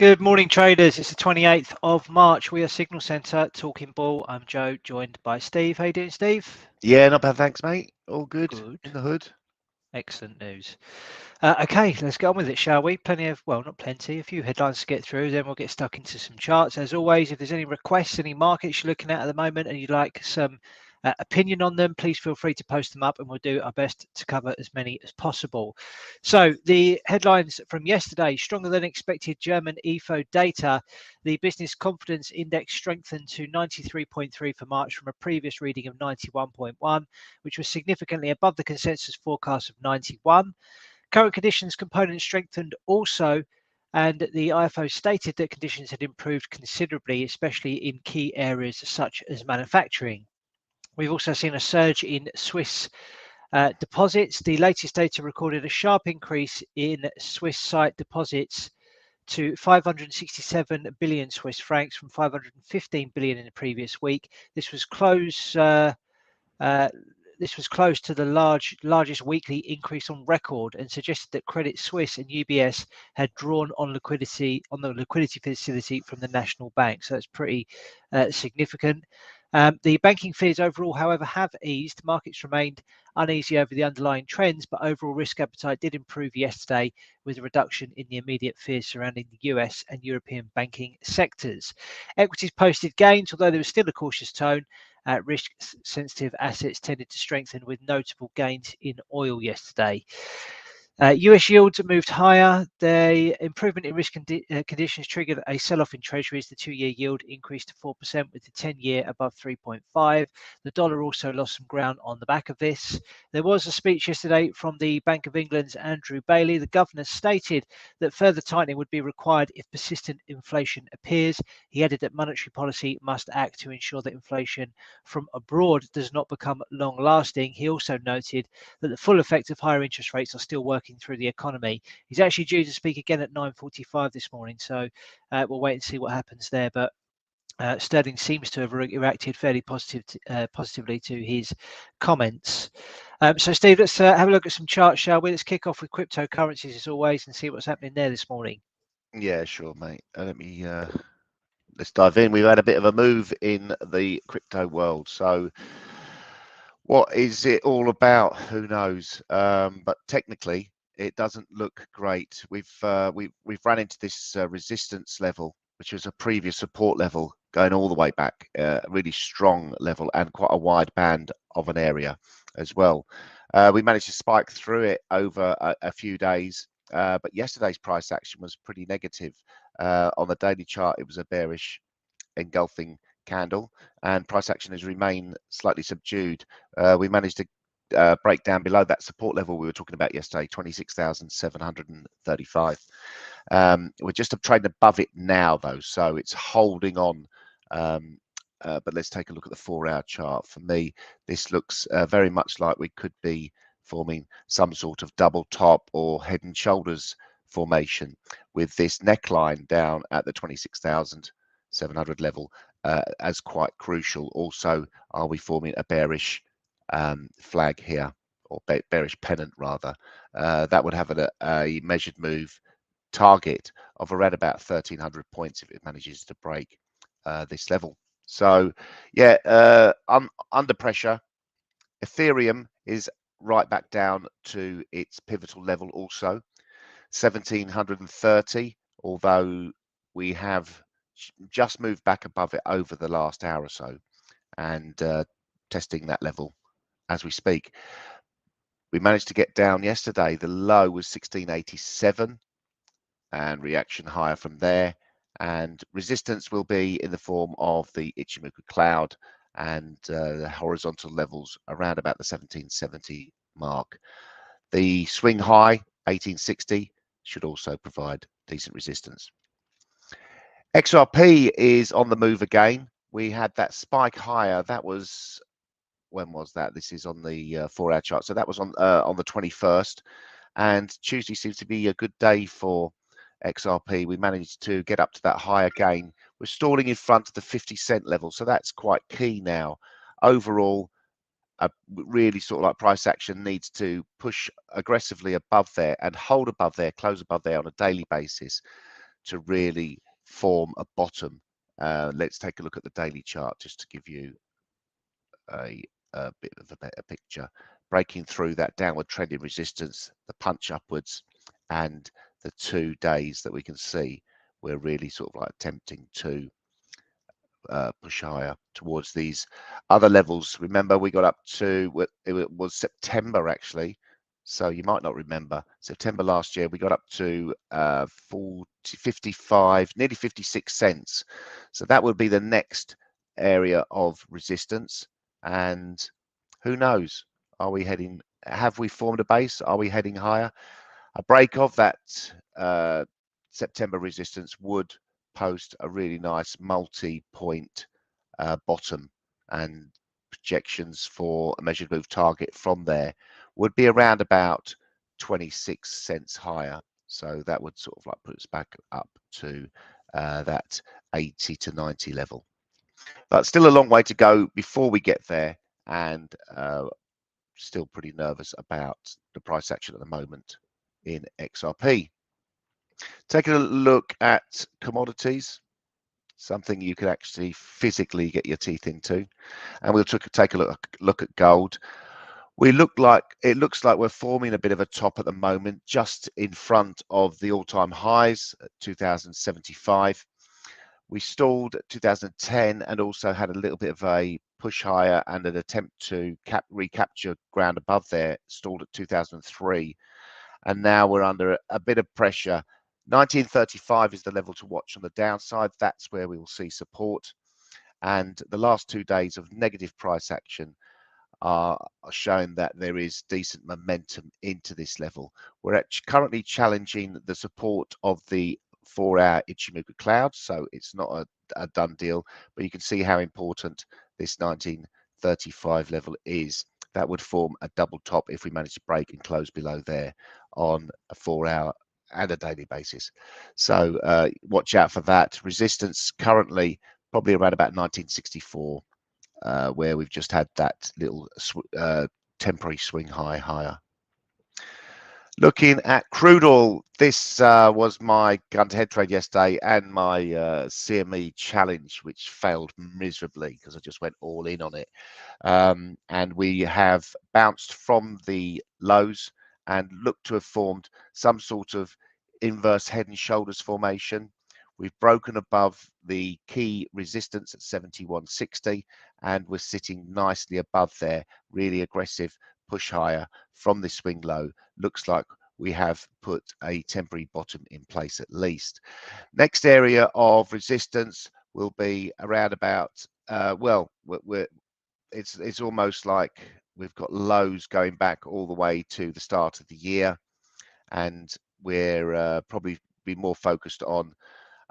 Good morning, traders. It's the 28th of March. We are Signal Centre talking bull. I'm Joe, joined by Steve. How you doing, Steve? Yeah, not bad, thanks, mate. All good, Good. in the hood. Excellent news. Okay, let's get on with it, shall we? Plenty of, well, not plenty, a few headlines to get through, then we'll get stuck into some charts. As always, if there's any requests, any markets you're looking at the moment and you'd like some opinion on them, please feel free to post them up and we'll do our best to cover as many as possible. So the headlines from yesterday: stronger than expected German IFO data. The business confidence index strengthened to 93.3 for March from a previous reading of 91.1, which was significantly above the consensus forecast of 91. Current conditions component strengthened also, and the IFO stated that conditions had improved considerably, especially in key areas such as manufacturing. We've also seen a surge in Swiss deposits. The latest data recorded a sharp increase in Swiss sight deposits to 567 billion Swiss francs from 515 billion in the previous week. This was close. This was close to the largest weekly increase on record, and suggested that Credit Suisse and UBS had drawn on the liquidity facility from the national bank. So that's pretty significant. The banking fears overall, however, have eased. Markets remained uneasy over the underlying trends, but overall risk appetite did improve yesterday, with a reduction in the immediate fears surrounding the US and European banking sectors. Equities posted gains, although there was still a cautious tone. Risk-sensitive assets tended to strengthen, with notable gains in oil yesterday. US yields moved higher. The improvement in risk conditions triggered a sell-off in treasuries. The 2-year yield increased to 4%, with the 10-year above 3.5. The dollar also lost some ground on the back of this. There was a speech yesterday from the Bank of England's Andrew Bailey. The governor stated that further tightening would be required if persistent inflation appears. He added that monetary policy must act to ensure that inflation from abroad does not become long-lasting. He also noted that the full effect of higher interest rates are still working through the economy. He's actually due to speak again at 9:45 this morning, so we'll wait and see what happens there. But Sterling seems to have reacted fairly positively to his comments. So, Steve, let's have a look at some charts, shall we? Let's kick off with cryptocurrencies as always and see what's happening there this morning. Yeah, sure, mate. Let's dive in. We've had a bit of a move in the crypto world. So, what is it all about? Who knows? But technically, it doesn't look great. We've run into this resistance level, which was a previous support level going all the way back, a really strong level and quite a wide band of an area as well. We managed to spike through it over a few days, but yesterday's price action was pretty negative. On the daily chart, it was a bearish engulfing candle, and price action has remained slightly subdued. We managed to break down below that support level we were talking about yesterday, 26,735. We're just trading above it now, though, so it's holding on. But let's take a look at the 4-hour chart. For me, this looks very much like we could be forming some sort of double top or head and shoulders formation, with this neckline down at the 26,700 level as quite crucial. Also, are we forming a bearish flag here, or bearish pennant rather? That would have a measured move target of around about 1,300 points if it manages to break this level. So yeah, under pressure. Ethereum is right back down to its pivotal level also, 1,730, although we have just moved back above it over the last hour or so, and testing that level as we speak. We managed to get down yesterday. The low was 1687, and reaction higher from there. And resistance will be in the form of the Ichimoku cloud and the horizontal levels around about the 1770 mark. The swing high, 1860, should also provide decent resistance. XRP is on the move again. We had that spike higher. That was, when was that? This is on the 4-hour chart. So that was on the 21st. And Tuesday seems to be a good day for XRP. We managed to get up to that higher gain. We're stalling in front of the 50-cent level, so that's quite key now. Overall, really sort of like price action needs to push aggressively above there and hold above there, close above there on a daily basis. to really form a bottom. Let's take a look at the daily chart just to give you a bit of a better picture. Breaking through that downward trending resistance, the punch upwards, and the 2 days that we can see, we're really sort of like attempting to push higher towards these other levels. Remember, we got up to, it was September actually, so you might not remember, September last year we got up to 55, nearly 56 cents. So that would be the next area of resistance. And who knows, are we heading, have we formed a base? Are we heading higher? A break of that September resistance would post a really nice multi-point bottom, and projections for a measured move target from there would be around about 26 cents higher. So that would sort of like put us back up to that 80 to 90 level. But still a long way to go before we get there, and still pretty nervous about the price action at the moment in XRP. Taking a look at commodities, something you can actually physically get your teeth into, and we'll take a look at gold. It looks like we're forming a bit of a top at the moment, just in front of the all-time highs at 2075. We stalled at 2010 and also had a little bit of a push higher and an attempt to recapture ground above there, stalled at 2003. And now we're under a bit of pressure. 1935 is the level to watch on the downside. That's where we will see support. And the last 2 days of negative price action are showing that there is decent momentum into this level. We're currently challenging the support of the 4-hour Ichimoku cloud, so it's not a done deal, but you can see how important this 1935 level is. That would form a double top if we manage to break and close below there on a 4-hour and a daily basis. So watch out for that. Resistance currently probably around about 1964, where we've just had that little temporary swing higher. Looking at crude oil, this was my gun to head trade yesterday and my CME challenge, which failed miserably because I just went all in on it. And we have bounced from the lows and looked to have formed some sort of inverse head and shoulders formation. We've broken above the key resistance at 71.60, and we're sitting nicely above there. Really aggressive push higher from this swing low. Looks like we have put a temporary bottom in place at least. Next area of resistance will be around about, it's almost like we've got lows going back all the way to the start of the year, and we're probably be more focused on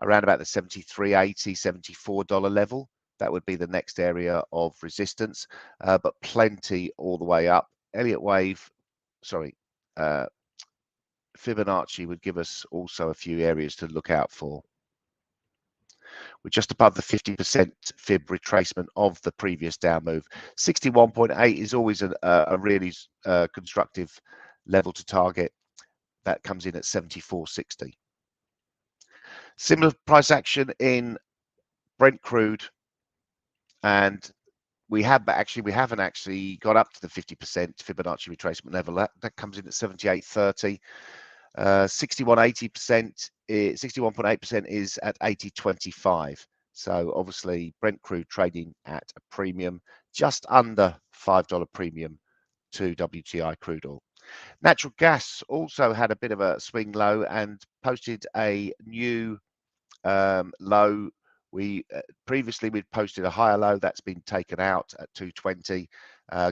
around about the $73.80, $74 level. That would be the next area of resistance, but plenty all the way up. Fibonacci would give us also a few areas to look out for. We're just above the 50% fib retracement of the previous down move. 61.8 is always a really constructive level to target. That comes in at 74.60. Similar price action in Brent crude, and we haven't actually got up to the 50% Fibonacci retracement level. That comes in at 78.30. 61.8% is at 80.25. So obviously Brent crude trading at a premium, just under $5 premium to WTI crude oil. Natural gas also had a bit of a swing low and posted a new low. Previously we'd posted a higher low that's been taken out at 220,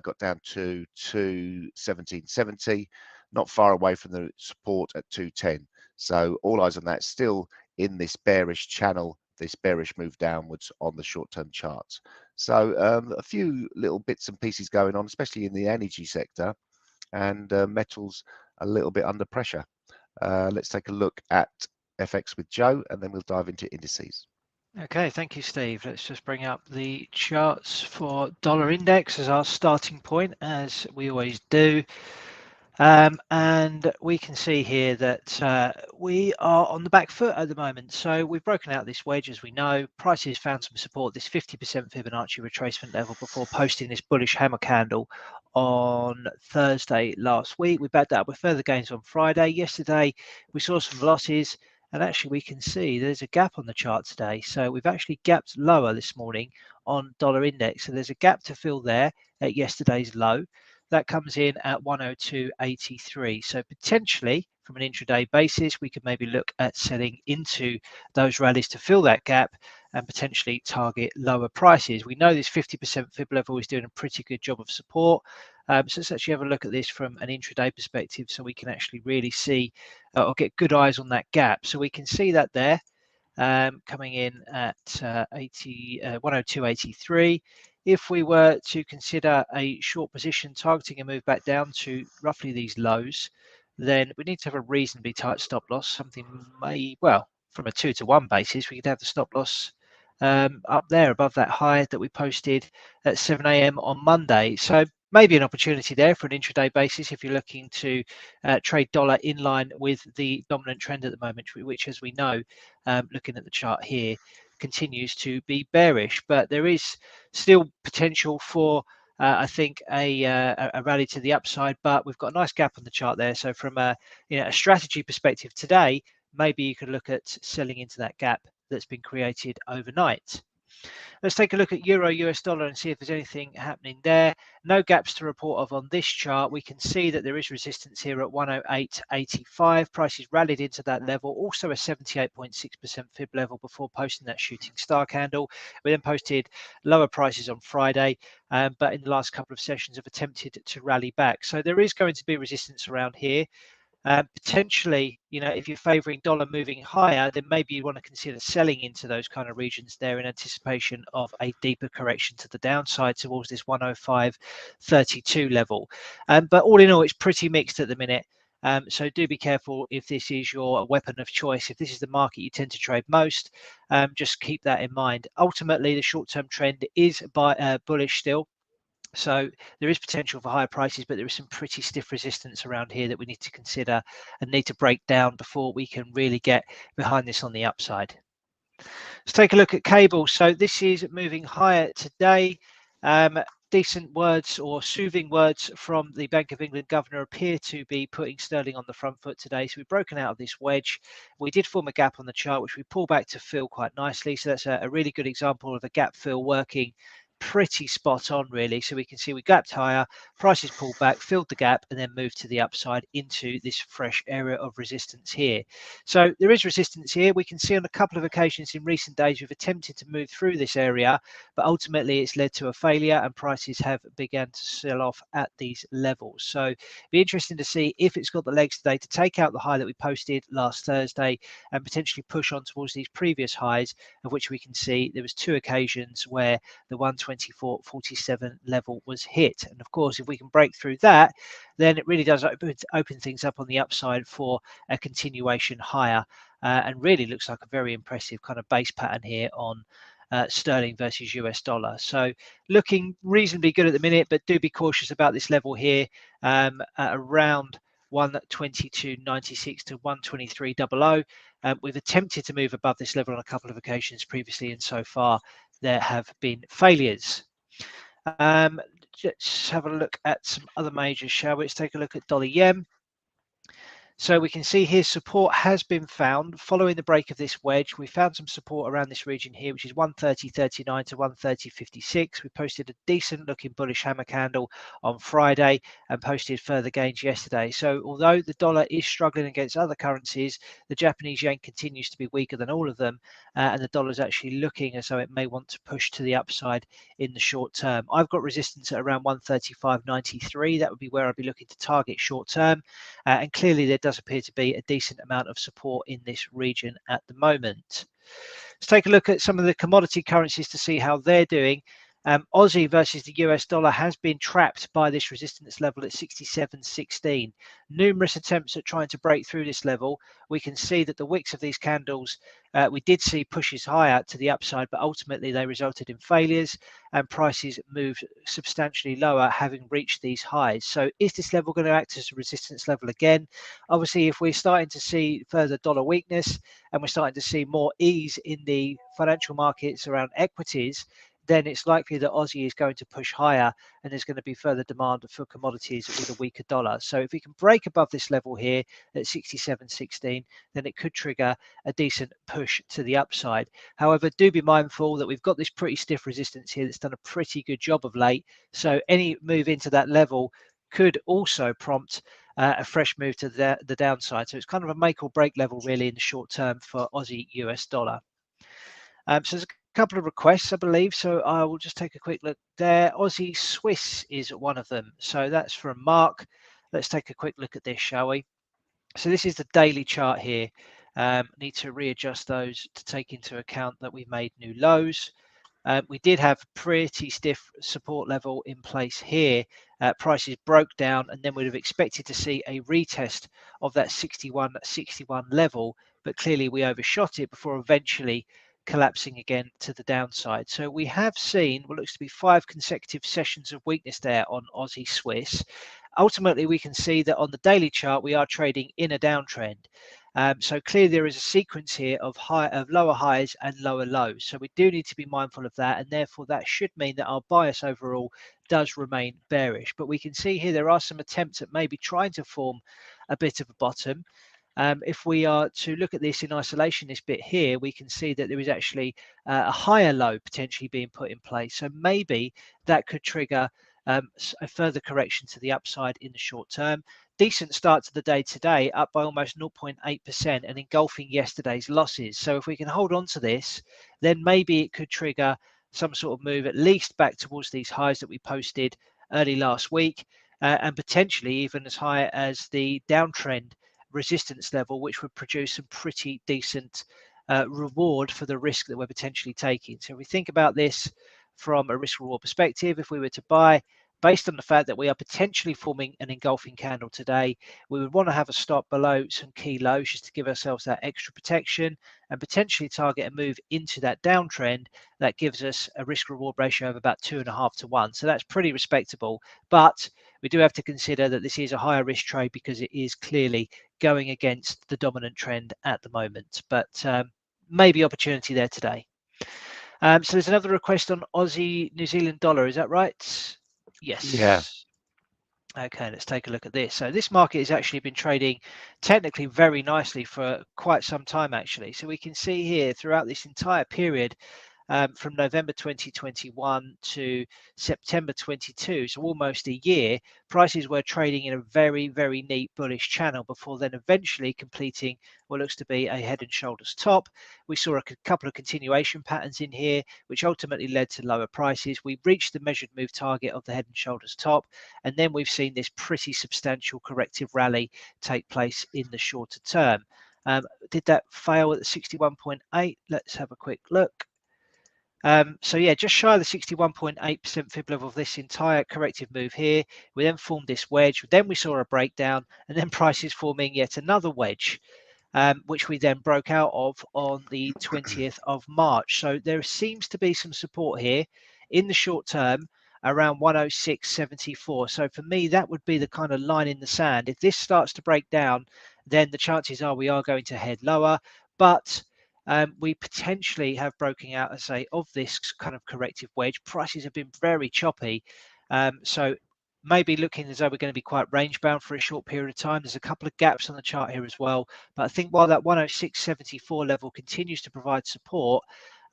got down to 217.70, not far away from the support at 210. So all eyes on that, still in this bearish channel, this bearish move downwards on the short-term charts. So a few little bits and pieces going on, especially in the energy sector, and metals a little bit under pressure. Let's take a look at FX with Joe, and then we'll dive into indices. Okay, thank you, Steve. Let's just bring up the charts for dollar index as our starting point, as we always do. And we can see here that we are on the back foot at the moment. So we've broken out this wedge, as we know. Prices found some support, this 50% Fibonacci retracement level, before posting this bullish hammer candle on Thursday last week. We backed that up with further gains on Friday. Yesterday, we saw some losses. And actually, we can see there's a gap on the chart today. So we've actually gapped lower this morning on dollar index. So there's a gap to fill there at yesterday's low. That comes in at 102.83. So potentially, from an intraday basis, we could maybe look at selling into those rallies to fill that gap and potentially target lower prices. We know this 50% fib level is doing a pretty good job of support. So let's actually have a look at this from an intraday perspective, so we can actually really see or get good eyes on that gap. So we can see that there. Coming in at 102.83. If we were to consider a short position targeting a move back down to roughly these lows, then we need to have a reasonably tight stop loss, something well, from a 2-to-1 basis, we could have the stop loss up there above that high that we posted at 7 a.m. on Monday. So maybe an opportunity there for an intraday basis if you're looking to trade dollar in line with the dominant trend at the moment, which, as we know, looking at the chart here, continues to be bearish. But there is still potential for, I think, a rally to the upside. But we've got a nice gap on the chart there. So from a strategy perspective today, maybe you could look at selling into that gap that's been created overnight. Let's take a look at Euro US dollar and see if there's anything happening there. No gaps to report of on this chart. We can see that there is resistance here at 108.85. Prices rallied into that level, also a 78.6% fib level before posting that shooting star candle. We then posted lower prices on Friday, but in the last couple of sessions have attempted to rally back. So there is going to be resistance around here. Potentially, if you're favoring dollar moving higher, then maybe you want to consider selling into those kind of regions there in anticipation of a deeper correction to the downside towards this 105.32 level. But all in all, it's pretty mixed at the minute. So do be careful if this is your weapon of choice. If this is the market you tend to trade most, just keep that in mind. Ultimately, the short-term trend is bullish still. So there is potential for higher prices, but there is some pretty stiff resistance around here that we need to consider and need to break down before we can really get behind this on the upside. Let's take a look at cable. So this is moving higher today. Decent words or soothing words from the Bank of England governor appear to be putting sterling on the front foot today. So we've broken out of this wedge. We did form a gap on the chart, which we pull back to fill quite nicely. So that's a really good example of a gap fill working pretty spot on, really. So we can see we gapped higher, prices pulled back, filled the gap, and then moved to the upside into this fresh area of resistance here. So there is resistance here. We can see on a couple of occasions in recent days we've attempted to move through this area, but ultimately it's led to a failure and prices have begun to sell off at these levels. So it'll be interesting to see if it's got the legs today to take out the high that we posted last Thursday and potentially push on towards these previous highs, of which we can see there was 2 occasions where the 124.47 level was hit. And of course, if we can break through that, then it really does open things up on the upside for a continuation higher, and really looks like a very impressive kind of base pattern here on sterling versus US dollar. So looking reasonably good at the minute, but do be cautious about this level here at around 122.96 to 123.00. We've attempted to move above this level on a couple of occasions previously, and so far there have been failures. Let's have a look at some other majors, shall we? Let's take a look at dollar yen. So we can see here support has been found following the break of this wedge. We found some support around this region here, which is 130.39 to 130.56. We posted a decent looking bullish hammer candle on Friday and posted further gains yesterday. So although the dollar is struggling against other currencies, the Japanese yen continues to be weaker than all of them, and the dollar is actually looking as though it may want to push to the upside in the short term. I've got resistance at around 135.93. That would be where I'd be looking to target short term, and clearly there does appear to be a decent amount of support in this region at the moment. Let's take a look at some of the commodity currencies to see how they're doing. Aussie versus the US dollar has been trapped by this resistance level at 67.16. Numerous attempts at trying to break through this level. We can see that the wicks of these candles, we did see pushes higher to the upside, but ultimately they resulted in failures and prices moved substantially lower, having reached these highs. So is this level going to act as a resistance level again? Obviously, if we're starting to see further dollar weakness and we're starting to see more ease in the financial markets around equities, then it's likely that Aussie is going to push higher and there's going to be further demand for commodities with a weaker dollar. So if we can break above this level here at 67.16, then it could trigger a decent push to the upside. However, do be mindful that we've got this pretty stiff resistance here that's done a pretty good job of late. So any move into that level could also prompt a fresh move to the downside. So it's kind of a make or break level really in the short term for Aussie US dollar. So there's a couple of requests, I believe. So I will just take a quick look there. Aussie Swiss is one of them. So that's from Mark. Let's take a quick look at this, shall we? So this is the daily chart here. Need to readjust those to take into account that we've made new lows. We did have pretty stiff support level in place here. Prices broke down and then we'd have expected to see a retest of that 61.61 level, but clearly we overshot it before eventually collapsing again to the downside. So we have seen what looks to be 5 consecutive sessions of weakness there on Aussie Swiss. Ultimately, we can see that on the daily chart, we are trading in a downtrend. So clearly there is a sequence here of lower highs and lower lows. So we do need to be mindful of that, and therefore that should mean that our bias overall does remain bearish. But we can see here there are some attempts at maybe trying to form a bit of a bottom. If we are to look at this in isolation, this bit here, we can see that there is actually a higher low potentially being put in place. So maybe that could trigger a further correction to the upside in the short term. Decent start to the day today, up by almost 0.8% and engulfing yesterday's losses. So if we can hold on to this, then maybe it could trigger some sort of move at least back towards these highs that we posted early last week, and potentially even as high as the downtrend resistance level, which would produce some pretty decent reward for the risk that we're potentially taking. So if we think about this from a risk reward perspective, if we were to buy based on the fact that we are potentially forming an engulfing candle today, we would want to have a stop below some key lows just to give ourselves that extra protection and potentially target a move into that downtrend that gives us a risk reward ratio of about 2.5 to 1. So that's pretty respectable, but we do have to consider that this is a higher risk trade because it is clearly going against the dominant trend at the moment, but maybe opportunity there today. So there's another request on Aussie New Zealand dollar, is that right? Yes. Yeah. Okay, let's take a look at this. So this market has actually been trading technically very nicely for quite some time actually. So we can see here throughout this entire period, from November 2021 to September 22, so almost a year, prices were trading in a very, very neat bullish channel before then eventually completing what looks to be a head and shoulders top. We saw a couple of continuation patterns in here, which ultimately led to lower prices. We reached the measured move target of the head and shoulders top, and then we've seen this pretty substantial corrective rally take place in the shorter term. Did that fail at the 61.8? Let's have a quick look. So yeah, just shy of the 61.8% fib level of this entire corrective move here. We then formed this wedge, then we saw a breakdown, and then prices forming yet another wedge, which we then broke out of on the 20th of March. So there seems to be some support here in the short term around 106.74. So for me, that would be the kind of line in the sand. If this starts to break down, then the chances are we are going to head lower, but we potentially have broken out, as I say, of this kind of corrective wedge. Prices have been very choppy. So maybe looking as though we're going to be quite range bound for a short period of time. There's a couple of gaps on the chart here as well. But I think while that 106.74 level continues to provide support,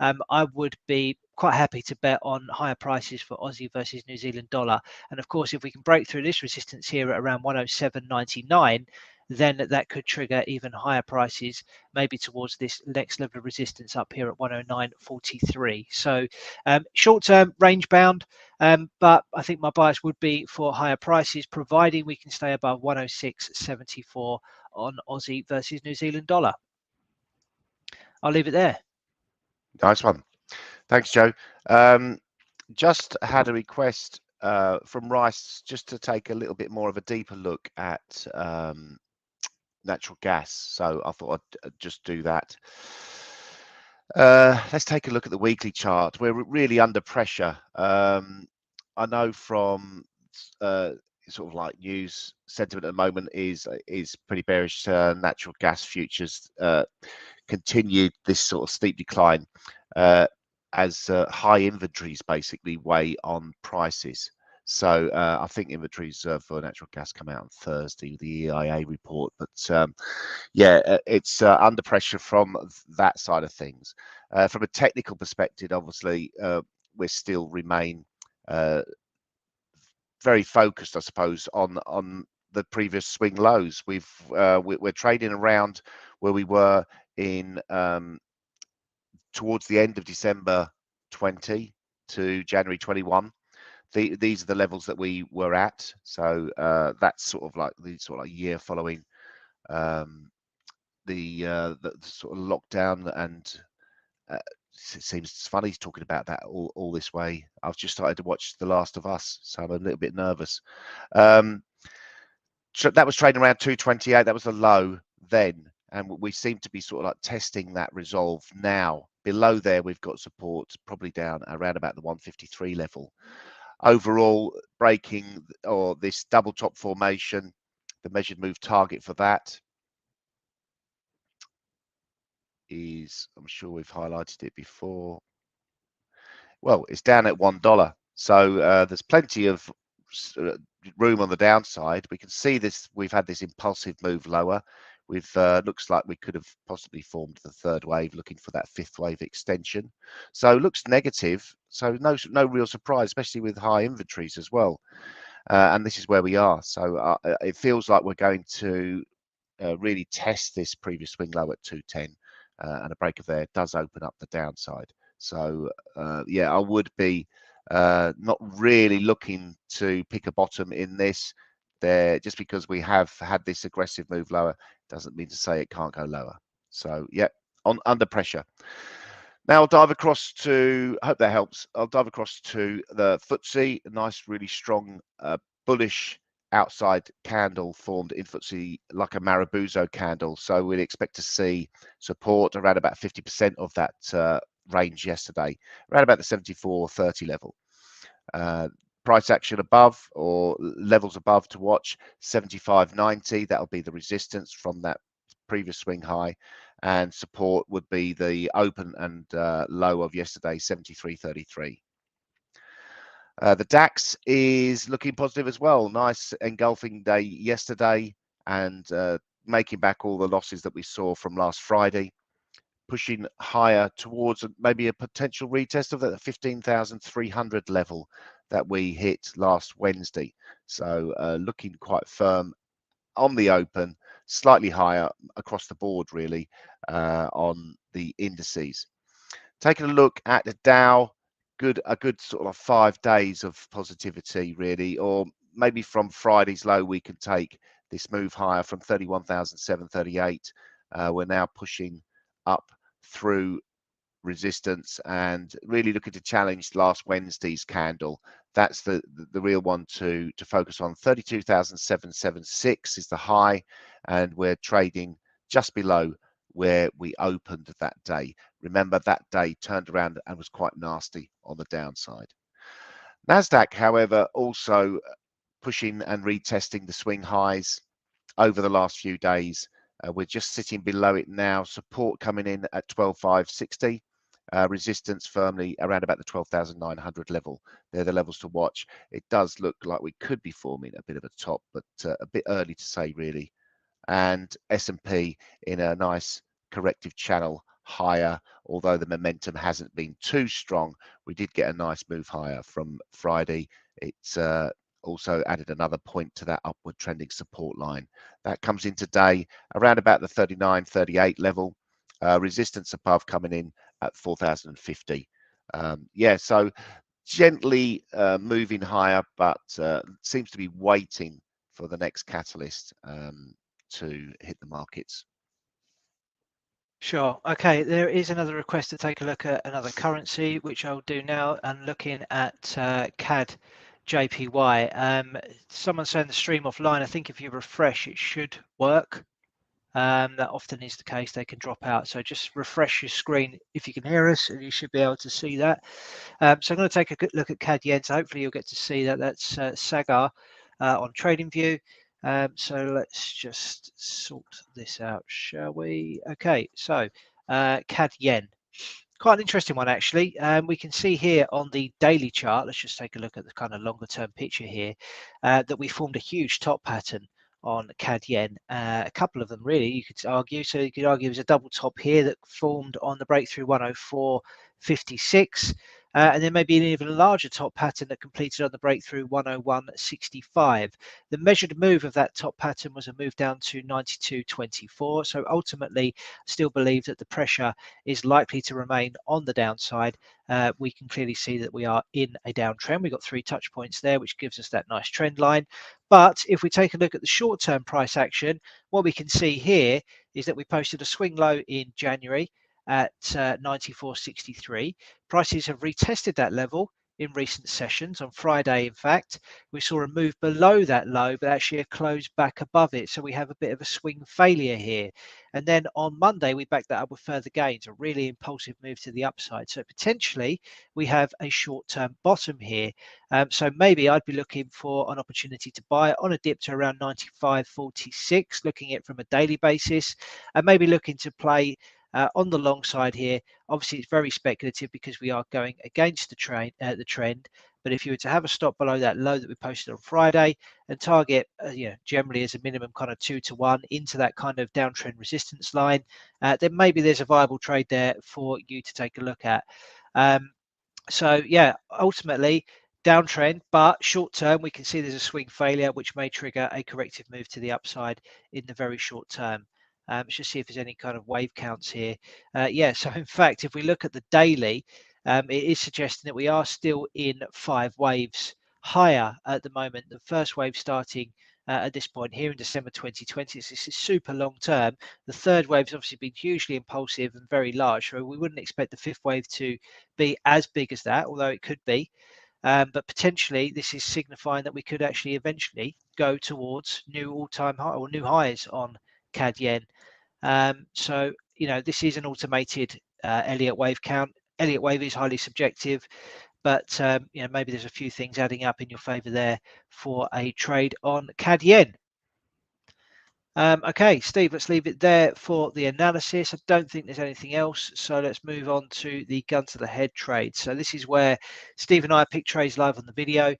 I would be quite happy to bet on higher prices for Aussie versus New Zealand dollar. And of course, if we can break through this resistance here at around 107.99, then that could trigger even higher prices, maybe towards this next level of resistance up here at 109.43. So short term range bound, but I think my bias would be for higher prices, providing we can stay above 106.74 on Aussie versus New Zealand dollar. I'll leave it there. Nice one. Thanks, Joe. Just had a request from Rice just to take a little bit more of a deeper look at natural gas. So I thought I'd just do that. Let's take a look at the weekly chart. We're really under pressure. I know from sort of like news sentiment at the moment is pretty bearish. Natural gas futures continued this sort of steep decline as high inventories basically weigh on prices. So I think inventories for natural gas come out on Thursday with the EIA report, but yeah, it's under pressure from that side of things. From a technical perspective, obviously, we still remain very focused, I suppose, on the previous swing lows. We're trading around where we were in towards the end of December 20 to January 21. These are the levels that we were at. So that's sort of like the sort of like year following the sort of lockdown, and it seems funny talking about that all this way. I've just started to watch The Last of Us, so I'm a little bit nervous. So that was trading around 228. That was the low then, and we seem to be sort of like testing that resolve now. Below there, we've got support probably down around about the 153 level. Overall, breaking or this double top formation, the measured move target for that is, I'm sure we've highlighted it before. Well, it's down at $1. So there's plenty of room on the downside. We can see this, we've had this impulsive move lower. We've looks like we could have possibly formed the third wave, looking for that fifth wave extension. So looks negative. So no real surprise, especially with high inventories as well. And this is where we are. So it feels like we're going to really test this previous swing low at 210, and a break of there does open up the downside. So yeah, I would be not really looking to pick a bottom in this. There, just because we have had this aggressive move lower doesn't mean to say it can't go lower. So yeah, under pressure. Now I'll dive across to, I hope that helps. I'll dive across to the FTSE, a nice, really strong bullish outside candle formed in FTSE like a Marabuzo candle. So we'd expect to see support around about 50% of that range yesterday, around about the 74.30 level. Price action above or levels above to watch 75.90. That'll be the resistance from that previous swing high, and support would be the open and low of yesterday, 73.33. The DAX is looking positive as well. Nice engulfing day yesterday, and making back all the losses that we saw from last Friday, pushing higher towards maybe a potential retest of the 15,300 level that we hit last Wednesday. So looking quite firm on the open, slightly higher across the board really on the indices. Taking a look at the Dow, a good sort of 5 days of positivity really, or maybe from Friday's low we can take this move higher from 31,738. We're now pushing up through resistance and really looking to challenge last Wednesday's candle. That's the real one to focus on. 32,776 is the high, and we're trading just below where we opened that day. Remember, that day turned around and was quite nasty on the downside. Nasdaq, however, also pushing and retesting the swing highs over the last few days. We're just sitting below it now. Support coming in at 12,560. Resistance firmly around about the 12,900 level. They're the levels to watch. It does look like we could be forming a bit of a top, but a bit early to say really. And S&P in a nice corrective channel higher, although the momentum hasn't been too strong. We did get a nice move higher from Friday. It's also added another point to that upward trending support line. That comes in today around about the 39.38 level. Resistance above coming in at 4,050. Yeah, so gently moving higher, but seems to be waiting for the next catalyst to hit the markets. Sure. Okay, there is another request to take a look at another currency, which I'll do now. And looking at CAD JPY. Someone's saying the stream offline. I think if you refresh, it should work. That often is the case. They can drop out. So just refresh your screen if you can hear us, and you should be able to see that. So I'm going to take a good look at CAD yen. So hopefully you'll get to see that. That's Sagar on TradingView. So let's just sort this out, shall we? Okay, so CAD yen. Quite an interesting one, actually. We can see here on the daily chart, let's just take a look at the kind of longer term picture here, that we formed a huge top pattern on CAD yen. A couple of them, really, you could argue. So you could argue there's a double top here that formed on the breakthrough 104.56. And then maybe an even larger top pattern that completed on the breakthrough 101.65. The measured move of that top pattern was a move down to 92.24. So ultimately, still believe that the pressure is likely to remain on the downside. We can clearly see that we are in a downtrend. We've got 3 touch points there, which gives us that nice trend line. But if we take a look at the short-term price action, what we can see here is that we posted a swing low in January at 94.63. Prices have retested that level in recent sessions. On Friday, in fact, we saw a move below that low, but actually a close back above it. So we have a bit of a swing failure here. And then on Monday, we backed that up with further gains, a really impulsive move to the upside. So potentially we have a short-term bottom here. So maybe I'd be looking for an opportunity to buy on a dip to around 95.46, looking at it from a daily basis, and maybe looking to play on the long side here. Obviously, it's very speculative because we are going against the trend. But if you were to have a stop below that low that we posted on Friday and target, generally as a minimum kind of 2 to 1 into that kind of downtrend resistance line, then maybe there's a viable trade there for you to take a look at. So yeah, ultimately downtrend, but short term we can see there's a swing failure which may trigger a corrective move to the upside in the very short term. Let's just see if there's any kind of wave counts here. Yeah, so in fact, if we look at the daily, it is suggesting that we are still in 5 waves higher at the moment. The first wave starting at this point here in December 2020. This is super long term. The third wave has obviously been hugely impulsive and very large, so we wouldn't expect the fifth wave to be as big as that, although it could be. But potentially this is signifying that we could actually eventually go towards new all-time high or new highs on CAD yen. So this is an automated Elliott wave count. Elliott wave is highly subjective, but maybe there's a few things adding up in your favor there for a trade on CAD yen. Okay, Steve, let's leave it there for the analysis. I don't think there's anything else, so let's move on to the gun to the head trade. So this is where Steve and I pick trades live on the video,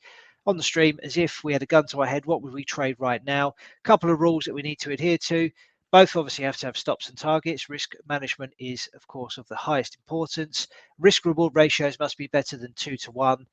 on the stream, as if we had a gun to our head. What would we trade right now? A couple of rules that we need to adhere to. Both obviously have to have stops and targets. Risk management is, of course, of the highest importance. Risk reward ratios must be better than 2 to 1,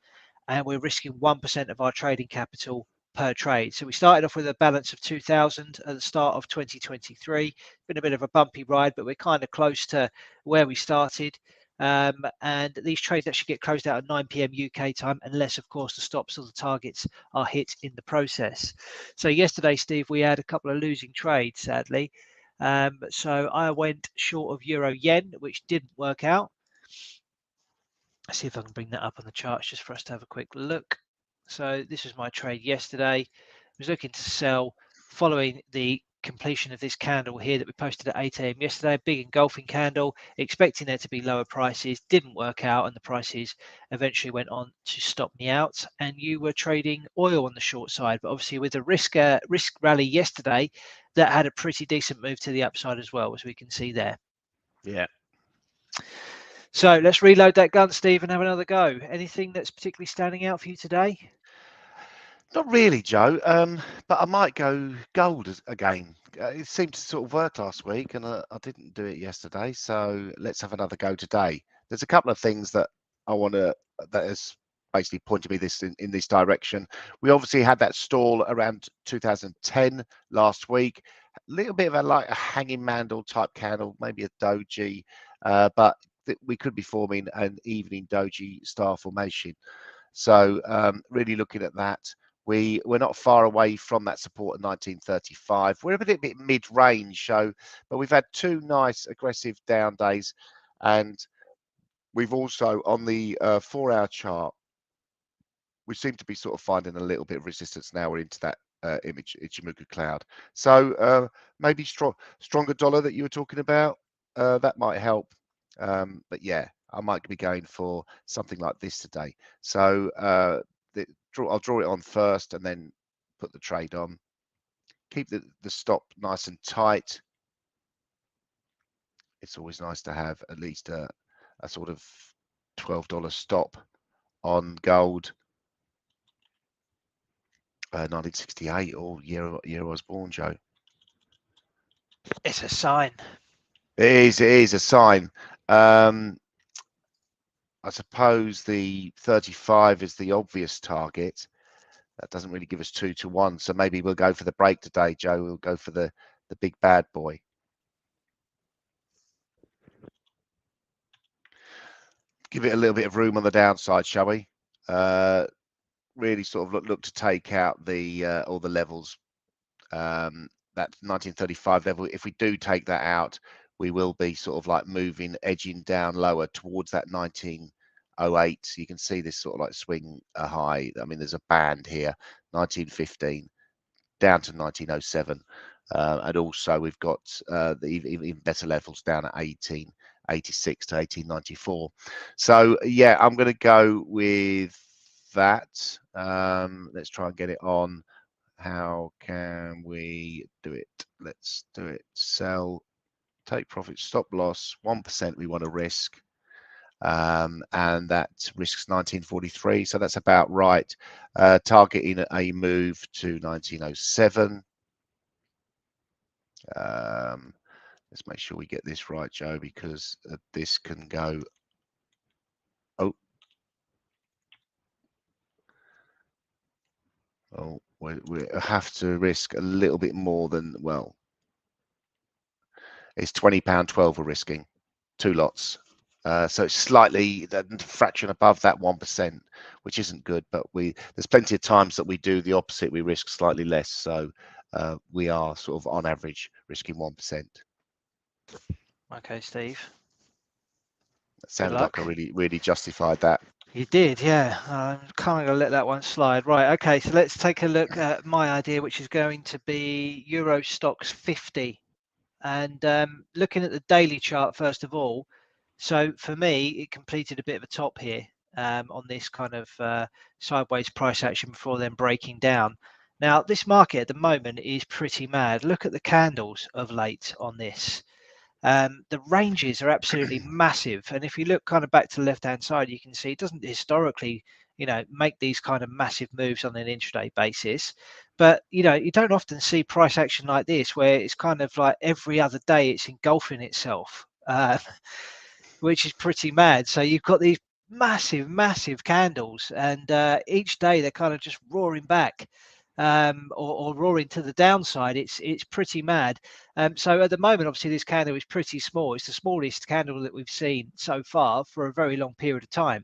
and we're risking 1% of our trading capital per trade. So we started off with a balance of 2,000 at the start of 2023. Been a bit of a bumpy ride, but we're kind of close to where we started. And these trades actually get closed out at 9 p.m. UK time, unless, of course, the stops or the targets are hit in the process. So yesterday, Steve, we had a couple of losing trades, sadly. So I went short of euro yen, which didn't work out. Let's see if I can bring that up on the charts just for us to have a quick look. So this was my trade yesterday. I was looking to sell following the completion of this candle here that we posted at 8 a.m. yesterday, a big engulfing candle, expecting there to be lower prices. Didn't work out, and the prices eventually went on to stop me out. And you were trading oil on the short side, but obviously with the risk rally yesterday, that had a pretty decent move to the upside as well, as we can see there. Yeah. So let's reload that gun, Steve, and have another go. Anything that's particularly standing out for you today? Not really, Joe, but I might go gold again. It seemed to sort of work last week, and I didn't do it yesterday, so let's have another go today. There's a couple of things that I want to, that has basically pointed me in this direction. We obviously had that stall around 2010 last week. A little bit of a hanging mandal type candle, maybe a doji, but we could be forming an evening doji star formation. So really looking at that. we're not far away from that support of 1935. We're a bit mid-range, but we've had two nice aggressive down days, and we've also on the 4-hour chart, we seem to be sort of finding a little bit of resistance now. We're into that Ichimoku cloud. So maybe stronger dollar that you were talking about, that might help. But yeah, I might be going for something like this today. So I'll draw it on first and then put the trade on. Keep the stop nice and tight. It's always nice to have at least a sort of $12 stop on gold. 1968, or year I was born, Joe. It's a sign. It is a sign. I suppose the 35 is the obvious target. That doesn't really give us 2 to 1, so maybe we'll go for the break today, Joe. We'll go for the big bad boy. Give it a little bit of room on the downside, shall we? Really sort of look to take out the all the levels. That 1935 level, if we do take that out, we will be sort of like edging down lower towards that 1908. So you can see this sort of like swing high. I mean, there's a band here, 1915 down to 1907. And also we've got the even better levels down at 1886 to 1894. So yeah, I'm going to go with that. Let's try and get it on. How can we do it? Let's do it. Sell, take profit, stop loss, 1% we want to risk. And that risks 1943, so that's about right. Targeting a move to 1907. Let's make sure we get this right, Joe, because this can go. Oh, we have to risk a little bit more than, well, it's £20.12 we're risking, 2 lots. So it's slightly a fraction above that 1%, which isn't good, but there's plenty of times that we do the opposite. We risk slightly less. So we are sort of on average risking 1%. Okay, Steve. That sounded like I really justified that. You did, yeah. I'm kind of going to let that one slide. Right, okay, so let's take a look at my idea, which is going to be Euro Stocks 50. And looking at the daily chart, first of all, so for me, it completed a bit of a top here on this kind of sideways price action before then breaking down. Now, this market at the moment is pretty mad. Look at the candles of late on this. The ranges are absolutely massive, and if you look kind of back to the left hand side, you can see it doesn't historically make these kind of massive moves on an intraday basis, but you don't often see price action like this where it's kind of like every other day it's engulfing itself, which is pretty mad. So you've got these massive candles, and each day they're kind of just roaring back, or roaring to the downside. It's pretty mad. So at the moment, obviously, this candle is pretty small. It's the smallest candle that we've seen so far for a very long period of time.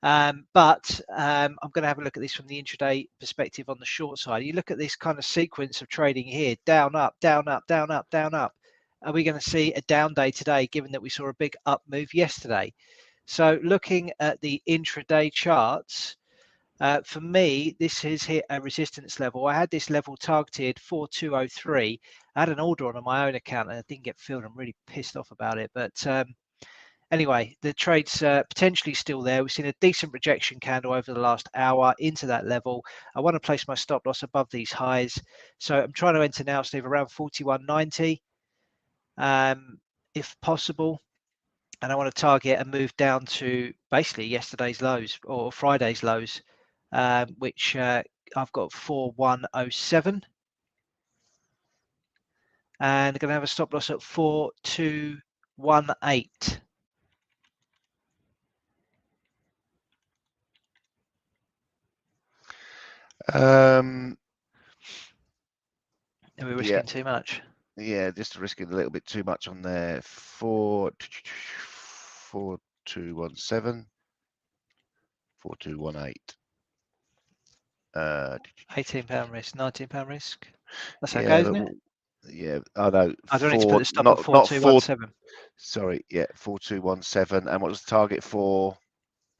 But I'm going to have a look at this from the intraday perspective on the short side. You look at this kind of sequence of trading here: down, up, down, up, down, up, down, up. Are we going to see a down day today, given that we saw a big up move yesterday? So looking at the intraday charts, for me, this has hit a resistance level. I had this level targeted 4203. I had an order on my own account and I didn't get filled. I'm really pissed off about it. But anyway, the trade's potentially still there. We've seen a decent rejection candle over the last hour into that level. I want to place my stop loss above these highs. So I'm trying to enter now, Steve, around 4190, if possible. And I want to target a move down to basically yesterday's lows or Friday's lows, which I've got 4107. And I'm going to have a stop loss at 4218. Are we risking too much? Yeah, just risking a little bit too much on there. 4217, 4218. £18 risk, £19 risk. That's Yeah, okay, isn't it? yeah. Oh no, I don't need to put the stop at not 4217. Sorry, yeah, 4217. And what was the target for?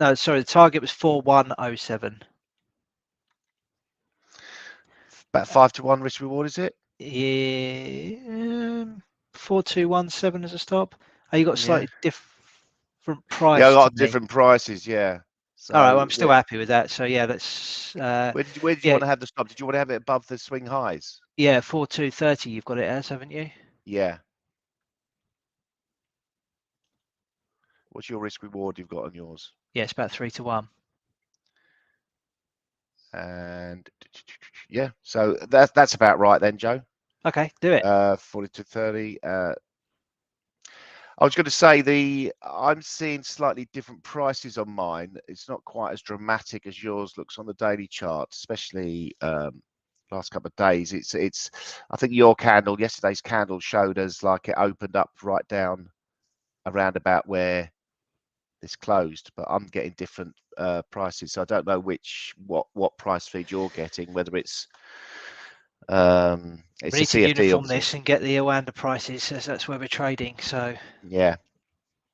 No, sorry, the target was 4107. About 5-1 risk reward, is it? Yeah, 4217 as a stop. Oh, you got Yeah. slightly different Yeah, I price to got me. different prices. Yeah. All right, well, So I'm still happy with that. So yeah, that's where did you yeah, want to have the stop? Did you want to have it above the swing highs? yeah, 4230. You've got it as, haven't you? Yeah. What's your risk reward you've got on yours? Yeah, it's about 3-1. And yeah, so that's about right then, Joe. Okay, do it. 4230. I was going to say I'm seeing slightly different prices on mine. It's not quite as dramatic as yours looks on the daily chart, especially last couple of days. It's I think yesterday's candle showed us like it opened up right down around about where this closed, but I'm getting different prices. So I don't know what price feed you're getting, whether it's We a need to CFD, uniform obviously. this and get the Oanda prices, as that's where we're trading. So Yeah.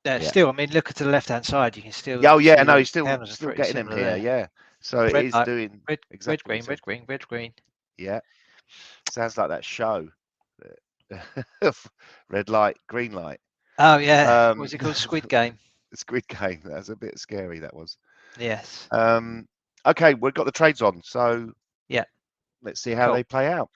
Yeah. still, I mean, look at the left-hand side. You can still Yeah, oh yeah, see no, the you're still candles are still pretty getting them similar here. there. Yeah. So it Red is light, doing red, exactly what it green, says. red, green, red, green. Yeah. Sounds like that show. Red light, green light. Oh yeah, Um, what's it called? Squid Game. Squid Game. That was a bit scary. That was. Yes. Okay, we've got the trades on, so Yeah. let's see how Cool. they play out.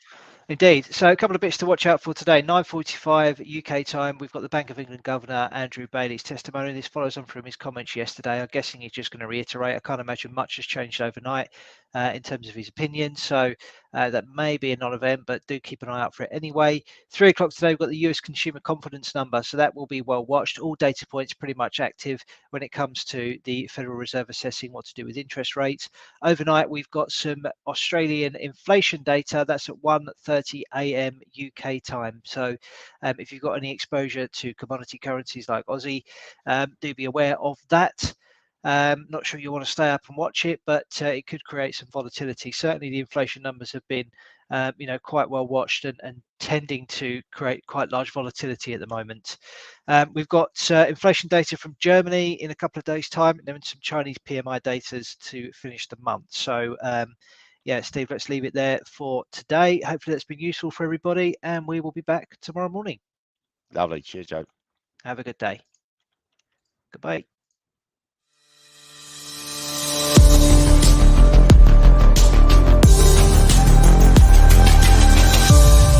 Indeed. So a couple of bits to watch out for today. 9:45 UK time. We've got the Bank of England Governor Andrew Bailey's testimony. This follows on from his comments yesterday. I'm guessing he's just going to reiterate. I can't imagine much has changed overnight in terms of his opinion. So that may be a non-event, but do keep an eye out for it anyway. 3 o'clock today, we've got the US consumer confidence number. So that will be well watched. All data points pretty much active when it comes to the Federal Reserve assessing what to do with interest rates. Overnight, we've got some Australian inflation data. That's at 1:30 a.m. UK time. So if you've got any exposure to commodity currencies like Aussie, do be aware of that. Not sure you want to stay up and watch it, but it could create some volatility. Certainly, the inflation numbers have been, quite well watched and tending to create quite large volatility at the moment. We've got inflation data from Germany in a couple of days' time, and then some Chinese PMI data to finish the month. So, yeah, Steve, let's leave it there for today. Hopefully, that's been useful for everybody, and we will be back tomorrow morning. Lovely. Cheers, Joe. Have a good day. Goodbye.